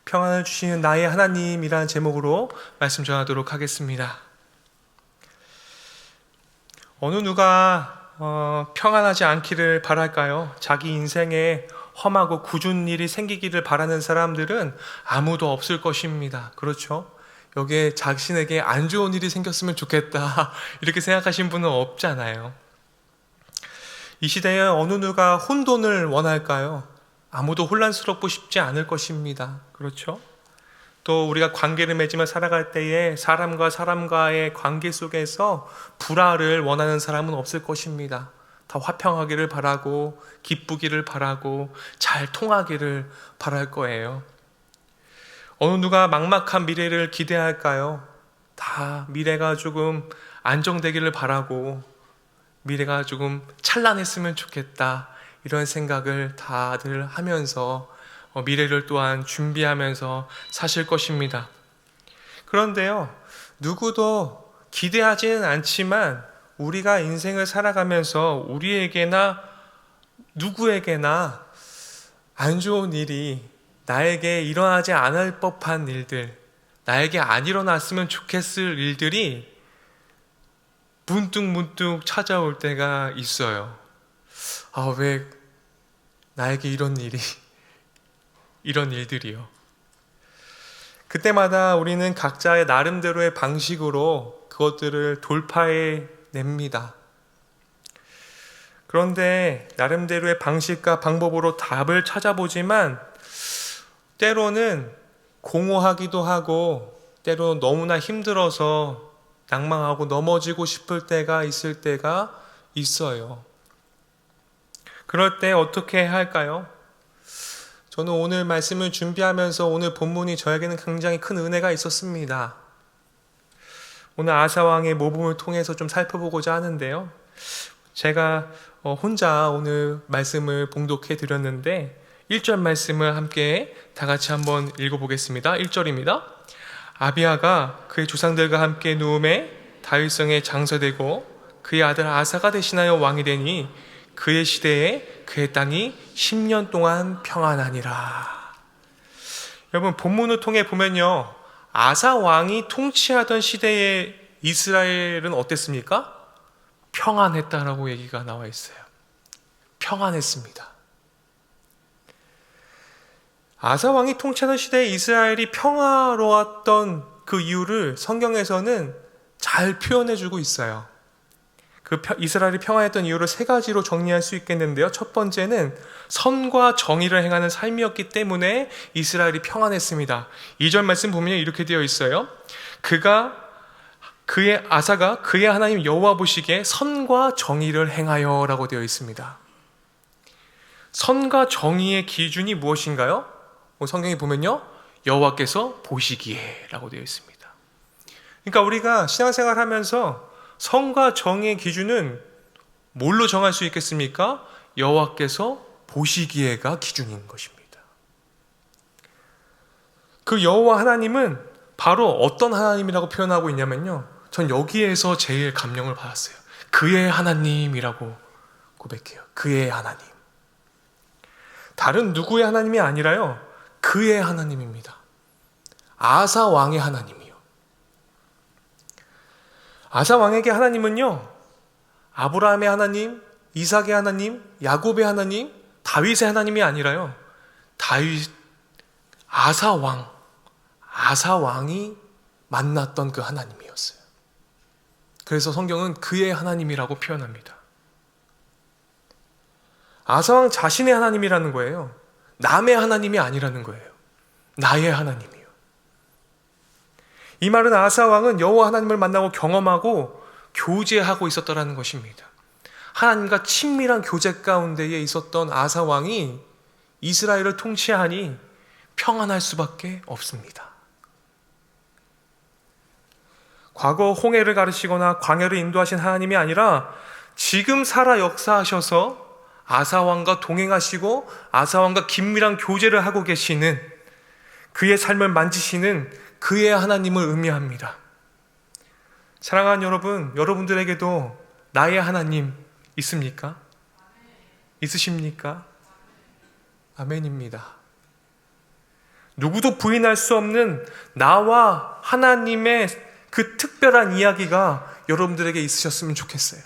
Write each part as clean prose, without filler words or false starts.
평안을 주시는 나의 하나님이라는 제목으로 말씀 전하도록 하겠습니다. 어느 누가 평안하지 않기를 바랄까요? 자기 인생에 험하고 굳은 일이 생기기를 바라는 사람들은 아무도 없을 것입니다. 그렇죠? 여기에 자신에게 안 좋은 일이 생겼으면 좋겠다 이렇게 생각하신 분은 없잖아요. 이 시대에 어느 누가 혼돈을 원할까요? 아무도 혼란스럽고 싶지 않을 것입니다. 그렇죠? 또 우리가 관계를 맺으며 살아갈 때에 사람과 사람과의 관계 속에서 불화를 원하는 사람은 없을 것입니다. 다 화평하기를 바라고 기쁘기를 바라고 잘 통하기를 바랄 거예요. 어느 누가 막막한 미래를 기대할까요? 다 미래가 조금 안정되기를 바라고 미래가 조금 찬란했으면 좋겠다 이런 생각을 다들 하면서 미래를 또한 준비하면서 사실 것입니다. 그런데요, 누구도 기대하지는 않지만 우리가 인생을 살아가면서 우리에게나 누구에게나 안 좋은 일이 나에게 일어나지 않을 법한 일들, 나에게 안 일어났으면 좋겠을 일들이 문득 찾아올 때가 있어요. 왜 나에게 이런 일들이요. 그때마다 우리는 각자의 나름대로의 방식으로 그것들을 돌파해 냅니다. 그런데 나름대로의 방식과 방법으로 답을 찾아보지만 때로는 공허하기도 하고 때로는 너무나 힘들어서 낭망하고 넘어지고 싶을 때가 있을 때가 있어요. 그럴 때 어떻게 해야 할까요? 저는 오늘 말씀을 준비하면서 오늘 본문이 저에게는 굉장히 큰 은혜가 있었습니다. 오늘 아사왕의 모범을 통해서 좀 살펴보고자 하는데요. 제가 혼자 오늘 말씀을 봉독해 드렸는데 1절 말씀을 함께 다 같이 한번 읽어보겠습니다. 1절입니다. 아비야가 그의 조상들과 함께 누움에 다윗성에 장서되고 그의 아들 아사가 대신하여 왕이 되니 그의 시대에 그의 땅이 10년 동안 평안하니라. 여러분, 본문을 통해 보면요, 아사 왕이 통치하던 시대의 이스라엘은 어땠습니까? 평안했다라고 얘기가 나와 있어요. 평안했습니다. 아사 왕이 통치하던 시대의 이스라엘이 평화로웠던 그 이유를 성경에서는 잘 표현해주고 있어요. 그 이스라엘이 평화했던 이유를 세 가지로 정리할 수 있겠는데요. 첫 번째는 선과 정의를 행하는 삶이었기 때문에 이스라엘이 평안했습니다. 2절 말씀 보면 이렇게 되어 있어요. 아사가 그의 하나님 여호와 보시기에 선과 정의를 행하여 라고 되어 있습니다. 선과 정의의 기준이 무엇인가요? 성경에 보면요, 여호와께서 보시기에 라고 되어 있습니다. 그러니까 우리가 신앙생활 하면서 선과 정의의 기준은 뭘로 정할 수 있겠습니까? 여호와께서 보시기에가 기준인 것입니다. 그 여호와 하나님은 바로 어떤 하나님이라고 표현하고 있냐면요, 전 여기에서 제일 감명을 받았어요. 그의 하나님이라고 고백해요. 그의 하나님. 다른 누구의 하나님이 아니라요, 그의 하나님입니다. 아사 왕의 하나님이요. 아사 왕에게 하나님은요, 아브라함의 하나님, 이삭의 하나님, 야곱의 하나님, 다윗의 하나님이 아니라요, 아사 왕이 만났던 그 하나님이었어요. 그래서 성경은 그의 하나님이라고 표현합니다. 아사 왕 자신의 하나님이라는 거예요. 남의 하나님이 아니라는 거예요. 나의 하나님이요. 이 말은 아사 왕은 여호와 하나님을 만나고 경험하고 교제하고 있었다는 것입니다. 하나님과 친밀한 교제 가운데에 있었던 아사 왕이 이스라엘을 통치하니 평안할 수밖에 없습니다. 과거 홍해를 가르시거나 광야를 인도하신 하나님이 아니라 지금 살아 역사하셔서 아사왕과 동행하시고 아사왕과 긴밀한 교제를 하고 계시는, 그의 삶을 만지시는 그의 하나님을 의미합니다. 사랑하는 여러분, 여러분들에게도 나의 하나님 있습니까? 있으십니까? 아멘입니다. 누구도 부인할 수 없는 나와 하나님의 그 특별한 이야기가 여러분들에게 있으셨으면 좋겠어요.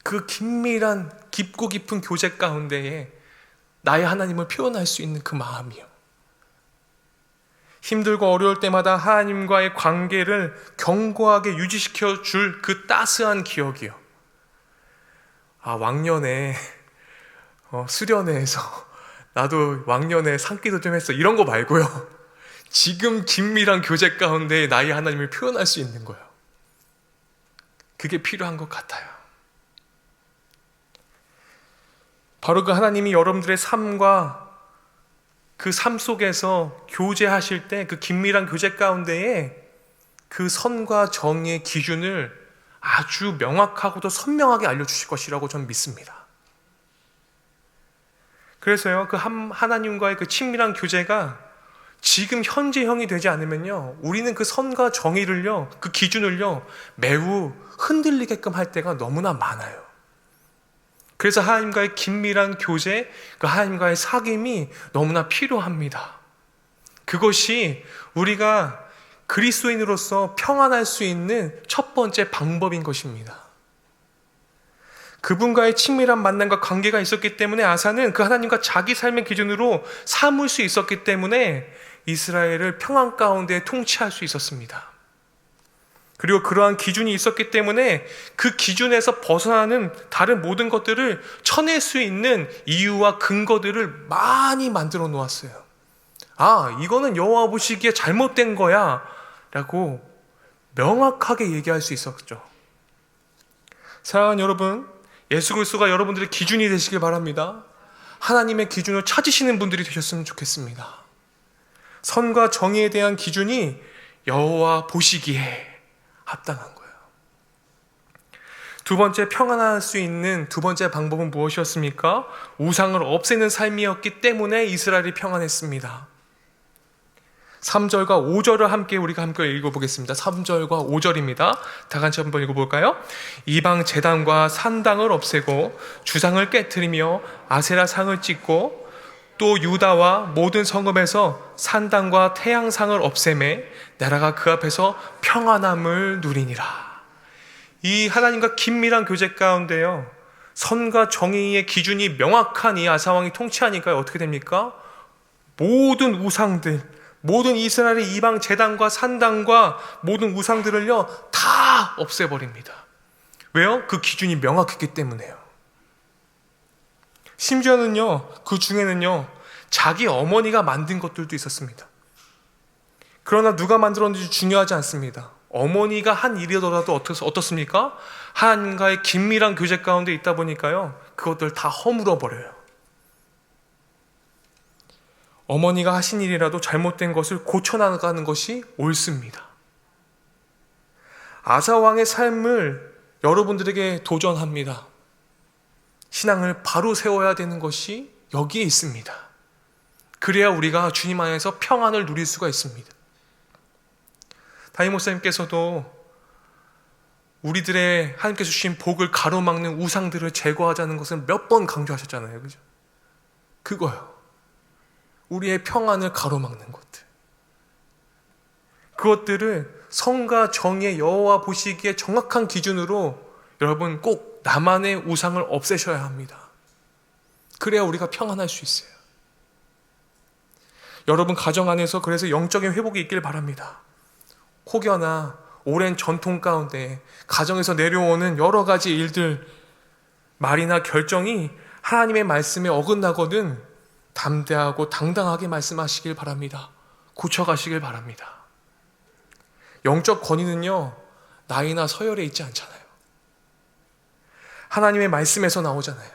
그 긴밀한 깊고 깊은 교제 가운데에 나의 하나님을 표현할 수 있는 그 마음이요. 힘들고 어려울 때마다 하나님과의 관계를 견고하게 유지시켜 줄 그 따스한 기억이요. 왕년에 수련회에서 나도 왕년에 산기도 좀 했어, 이런 거 말고요. 지금 긴밀한 교제 가운데 나의 하나님을 표현할 수 있는 거예요. 그게 필요한 것 같아요. 바로 그 하나님이 여러분들의 삶과 그 삶 속에서 교제하실 때 그 긴밀한 교제 가운데에 그 선과 정의의 기준을 아주 명확하고도 선명하게 알려주실 것이라고 저는 믿습니다. 그래서요, 그 하나님과의 그 친밀한 교제가 지금 현재형이 되지 않으면요, 우리는 그 선과 정의를요, 그 기준을요, 매우 흔들리게끔 할 때가 너무나 많아요. 그래서 하나님과의 긴밀한 교제, 그 하나님과의 사귐이 너무나 필요합니다. 그것이 우리가 그리스도인으로서 평안할 수 있는 첫 번째 방법인 것입니다. 그분과의 친밀한 만남과 관계가 있었기 때문에 아사는 그 하나님과 자기 삶의 기준으로 삼을 수 있었기 때문에 이스라엘을 평안 가운데 통치할 수 있었습니다. 그리고 그러한 기준이 있었기 때문에 그 기준에서 벗어나는 다른 모든 것들을 쳐낼 수 있는 이유와 근거들을 많이 만들어 놓았어요. 이거는 여호와 보시기에 잘못된 거야 라고 명확하게 얘기할 수 있었죠. 사랑하는 여러분, 예수 그리스도가 여러분들의 기준이 되시길 바랍니다. 하나님의 기준을 찾으시는 분들이 되셨으면 좋겠습니다. 선과 정의에 대한 기준이 여호와 보시기에 합당한 거예요. 두 번째, 평안할 수 있는 두 번째 방법은 무엇이었습니까? 우상을 없애는 삶이었기 때문에 이스라엘이 평안했습니다. 3절과 5절을 우리가 함께 읽어보겠습니다. 3절과 5절입니다. 다 같이 한번 읽어볼까요? 이방 제단과 산당을 없애고 주상을 깨트리며 아세라 상을 찢고 또 유다와 모든 성읍에서 산당과 태양상을 없애매 나라가 그 앞에서 평안함을 누리니라. 이 하나님과 긴밀한 교제 가운데요, 선과 정의의 기준이 명확한 이 아사왕이 통치하니까 어떻게 됩니까? 모든 우상들, 모든 이스라엘의 이방 제단과 산당과 모든 우상들을요 다 없애버립니다. 왜요? 그 기준이 명확했기 때문에요. 심지어는요, 그 중에는요 자기 어머니가 만든 것들도 있었습니다. 그러나 누가 만들었는지 중요하지 않습니다. 어머니가 한 일이더라도 어떻습니까? 하나님과의 긴밀한 교제 가운데 있다 보니까요, 그것들 다 허물어 버려요. 어머니가 하신 일이라도 잘못된 것을 고쳐나가는 것이 옳습니다. 아사왕의 삶을 여러분들에게 도전합니다. 신앙을 바로 세워야 되는 것이 여기에 있습니다. 그래야 우리가 주님 안에서 평안을 누릴 수가 있습니다. 담임 목사님께서도 우리들의 하나님께서 주신 복을 가로막는 우상들을 제거하자는 것을 몇 번 강조하셨잖아요. 그죠? 그거요. 우리의 평안을 가로막는 것들. 그것들을 성과 정의 여호와 보시기에 정확한 기준으로 여러분 꼭 나만의 우상을 없애셔야 합니다. 그래야 우리가 평안할 수 있어요. 여러분 가정 안에서 그래서 영적인 회복이 있길 바랍니다. 혹여나 오랜 전통 가운데 가정에서 내려오는 여러 가지 일들, 말이나 결정이 하나님의 말씀에 어긋나거든 담대하고 당당하게 말씀하시길 바랍니다. 고쳐가시길 바랍니다. 영적 권위는요, 나이나 서열에 있지 않잖아요. 하나님의 말씀에서 나오잖아요.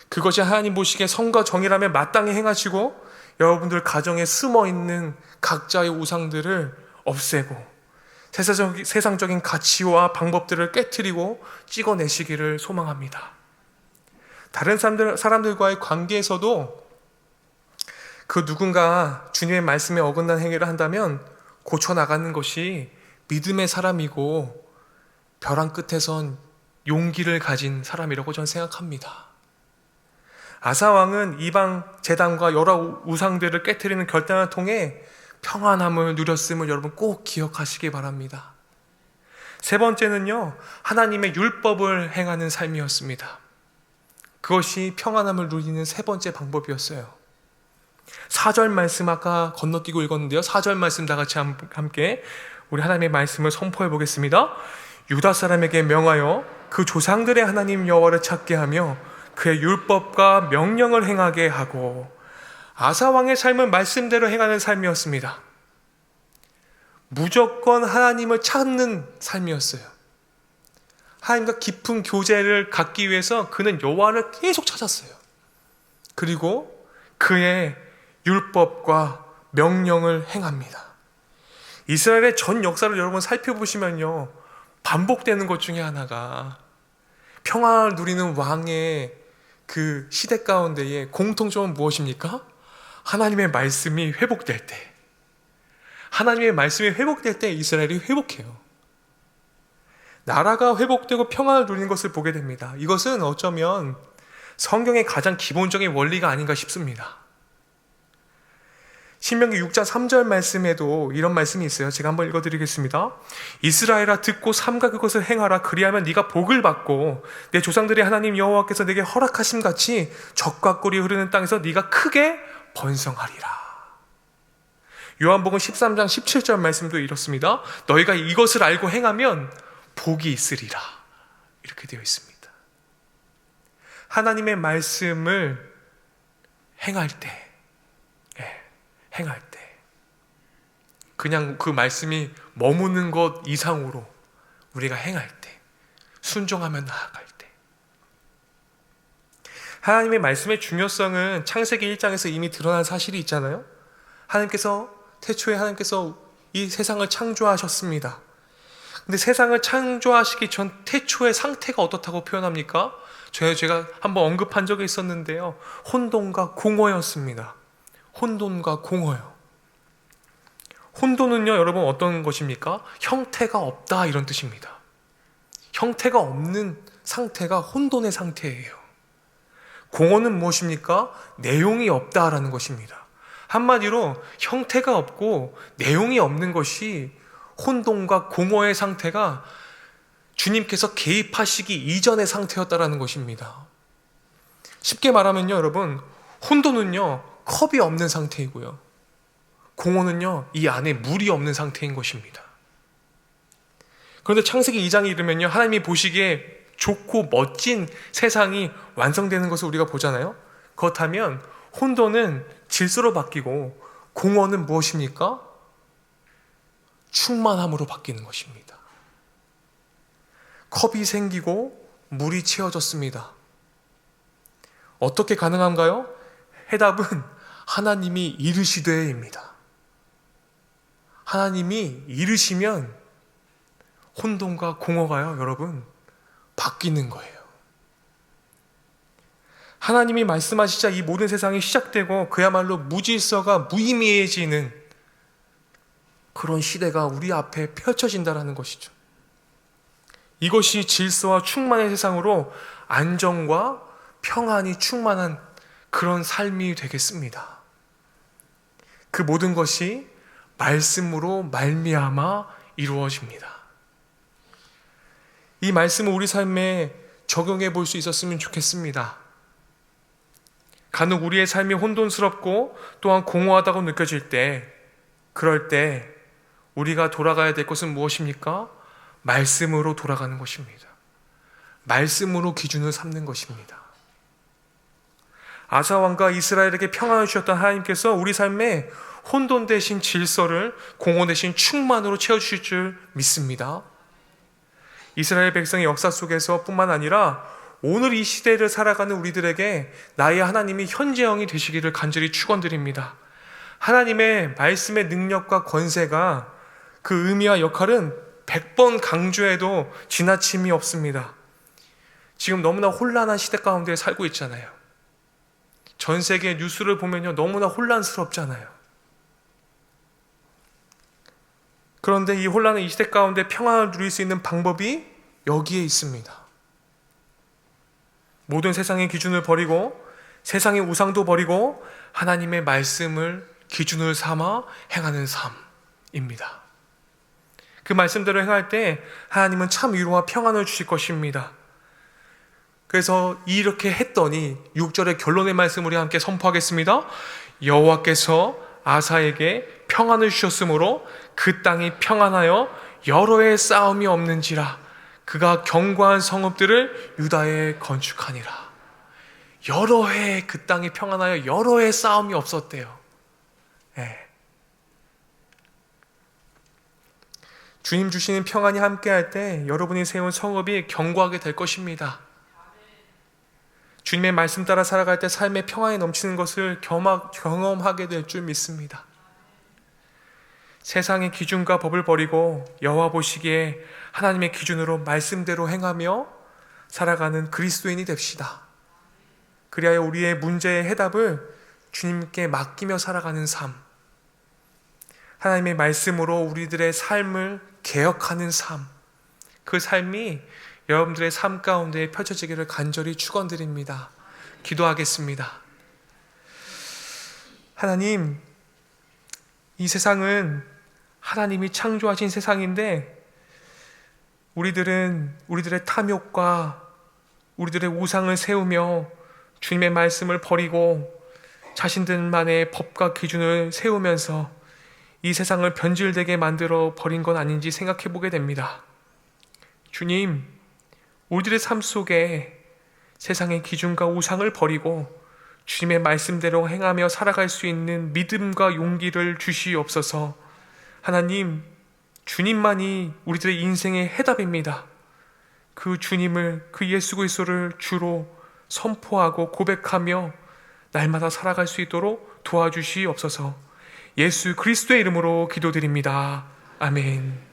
그것이 하나님 보시기에 선과 정의라면 마땅히 행하시고 여러분들 가정에 숨어있는 각자의 우상들을 없애고 세상적인 가치와 방법들을 깨트리고 찍어내시기를 소망합니다. 다른 사람들과의 관계에서도 그 누군가 주님의 말씀에 어긋난 행위를 한다면 고쳐나가는 것이 믿음의 사람이고 벼랑 끝에선 용기를 가진 사람이라고 저는 생각합니다. 아사 왕은 이방 제단과 여러 우상들을 깨트리는 결단을 통해 평안함을 누렸음을 여러분 꼭 기억하시기 바랍니다. 세 번째는요, 하나님의 율법을 행하는 삶이었습니다. 그것이 평안함을 누리는 세 번째 방법이었어요. 4절 말씀 아까 건너뛰고 읽었는데요. 4절 말씀 다 같이 함께 우리 하나님의 말씀을 선포해 보겠습니다. 유다 사람에게 명하여 그 조상들의 하나님 여호와를 찾게 하며 그의 율법과 명령을 행하게 하고. 아사 왕의 삶은 말씀대로 행하는 삶이었습니다. 무조건 하나님을 찾는 삶이었어요. 하나님과 깊은 교제를 갖기 위해서 그는 여호와를 계속 찾았어요. 그리고 그의 율법과 명령을 행합니다. 이스라엘의 전 역사를 여러분 살펴보시면요, 반복되는 것 중에 하나가 평화를 누리는 왕의 그 시대 가운데의 공통점은 무엇입니까? 하나님의 말씀이 회복될 때, 하나님의 말씀이 회복될 때 이스라엘이 회복해요. 나라가 회복되고 평안을 누리는 것을 보게 됩니다. 이것은 어쩌면 성경의 가장 기본적인 원리가 아닌가 싶습니다. 신명기 6장 3절 말씀에도 이런 말씀이 있어요. 제가 한번 읽어드리겠습니다. 이스라엘아 듣고 삼가 그것을 행하라. 그리하면 네가 복을 받고 내 조상들의 하나님 여호와께서 내게 허락하심 같이 젖과 꿀이 흐르는 땅에서 네가 크게 번성하리라. 요한복음 13장 17절 말씀도 이렇습니다. 너희가 이것을 알고 행하면 복이 있으리라. 이렇게 되어 있습니다. 하나님의 말씀을 행할 때, 그냥 그 말씀이 머무는 것 이상으로 우리가 행할 때, 순종하며 나아갈 때, 하나님의 말씀의 중요성은 창세기 1장에서 이미 드러난 사실이 있잖아요. 태초에 하나님께서 이 세상을 창조하셨습니다. 근데 세상을 창조하시기 전 태초의 상태가 어떻다고 표현합니까? 제가 한번 언급한 적이 있었는데요. 혼돈과 공허였습니다. 혼돈과 공허요. 혼돈은요, 여러분 어떤 것입니까? 형태가 없다, 이런 뜻입니다. 형태가 없는 상태가 혼돈의 상태예요. 공허는 무엇입니까? 내용이 없다라는 것입니다. 한마디로 형태가 없고 내용이 없는 것이 혼돈과 공허의 상태가 주님께서 개입하시기 이전의 상태였다라는 것입니다. 쉽게 말하면요, 여러분, 혼돈은요, 컵이 없는 상태이고요, 공허는요, 이 안에 물이 없는 상태인 것입니다. 그런데 창세기 2장에 이르면요, 하나님이 보시기에 좋고 멋진 세상이 완성되는 것을 우리가 보잖아요. 그렇다면 혼돈은 질서로 바뀌고 공허는 무엇입니까? 충만함으로 바뀌는 것입니다. 컵이 생기고 물이 채워졌습니다. 어떻게 가능한가요? 해답은 하나님이 이르시되입니다. 하나님이 이르시면 혼돈과 공허가요, 여러분, 바뀌는 거예요. 하나님이 말씀하시자 이 모든 세상이 시작되고 그야말로 무질서가 무의미해지는 그런 시대가 우리 앞에 펼쳐진다는 것이죠. 이것이 질서와 충만의 세상으로 안정과 평안이 충만한 그런 삶이 되겠습니다. 그 모든 것이 말씀으로 말미암아 이루어집니다. 이 말씀을 우리 삶에 적용해 볼 수 있었으면 좋겠습니다. 간혹 우리의 삶이 혼돈스럽고 또한 공허하다고 느껴질 때, 그럴 때 우리가 돌아가야 될 것은 무엇입니까? 말씀으로 돌아가는 것입니다. 말씀으로 기준을 삼는 것입니다. 아사 왕과 이스라엘에게 평안을 주셨던 하나님께서 우리 삶에 혼돈 대신 질서를, 공허 대신 충만으로 채워주실 줄 믿습니다. 이스라엘 백성의 역사 속에서 뿐만 아니라 오늘 이 시대를 살아가는 우리들에게 나의 하나님이 현재형이 되시기를 간절히 축원드립니다. 하나님의 말씀의 능력과 권세가, 그 의미와 역할은 100번 강조해도 지나침이 없습니다. 지금 너무나 혼란한 시대 가운데 살고 있잖아요. 전 세계 뉴스를 보면요, 너무나 혼란스럽잖아요. 그런데 이 혼란한 이 시대 가운데 평안을 누릴 수 있는 방법이 여기에 있습니다. 모든 세상의 기준을 버리고 세상의 우상도 버리고 하나님의 말씀을 기준을 삼아 행하는 삶입니다. 그 말씀대로 행할 때 하나님은 참 위로와 평안을 주실 것입니다. 그래서 이렇게 했더니 6절의 결론의 말씀 우리 함께 선포하겠습니다. 여호와께서 아사에게 평안을 주셨으므로 그 땅이 평안하여 여러 해의 싸움이 없는지라. 그가 견고한 성읍들을 유다에 건축하니라. 여러 해 그 땅이 평안하여 여러 해 싸움이 없었대요. 네. 주님 주시는 평안이 함께할 때 여러분이 세운 성읍이 견고하게 될 것입니다. 주님의 말씀 따라 살아갈 때 삶의 평안이 넘치는 것을 경험하게 될 줄 믿습니다. 세상의 기준과 법을 버리고 여호와 보시기에 하나님의 기준으로 말씀대로 행하며 살아가는 그리스도인이 됩시다. 그리하여 우리의 문제의 해답을 주님께 맡기며 살아가는 삶, 하나님의 말씀으로 우리들의 삶을 개혁하는 삶, 그 삶이 여러분들의 삶 가운데 펼쳐지기를 간절히 축원드립니다. 기도하겠습니다. 하나님, 이 세상은 하나님이 창조하신 세상인데 우리들은 우리들의 탐욕과 우리들의 우상을 세우며 주님의 말씀을 버리고 자신들만의 법과 기준을 세우면서 이 세상을 변질되게 만들어 버린 건 아닌지 생각해 보게 됩니다. 주님, 우리들의 삶 속에 세상의 기준과 우상을 버리고 주님의 말씀대로 행하며 살아갈 수 있는 믿음과 용기를 주시옵소서. 하나님, 주님만이 우리들의 인생의 해답입니다. 그 주님을, 그 예수 그리스도를 주로 선포하고 고백하며 날마다 살아갈 수 있도록 도와주시옵소서. 예수 그리스도의 이름으로 기도드립니다. 아멘.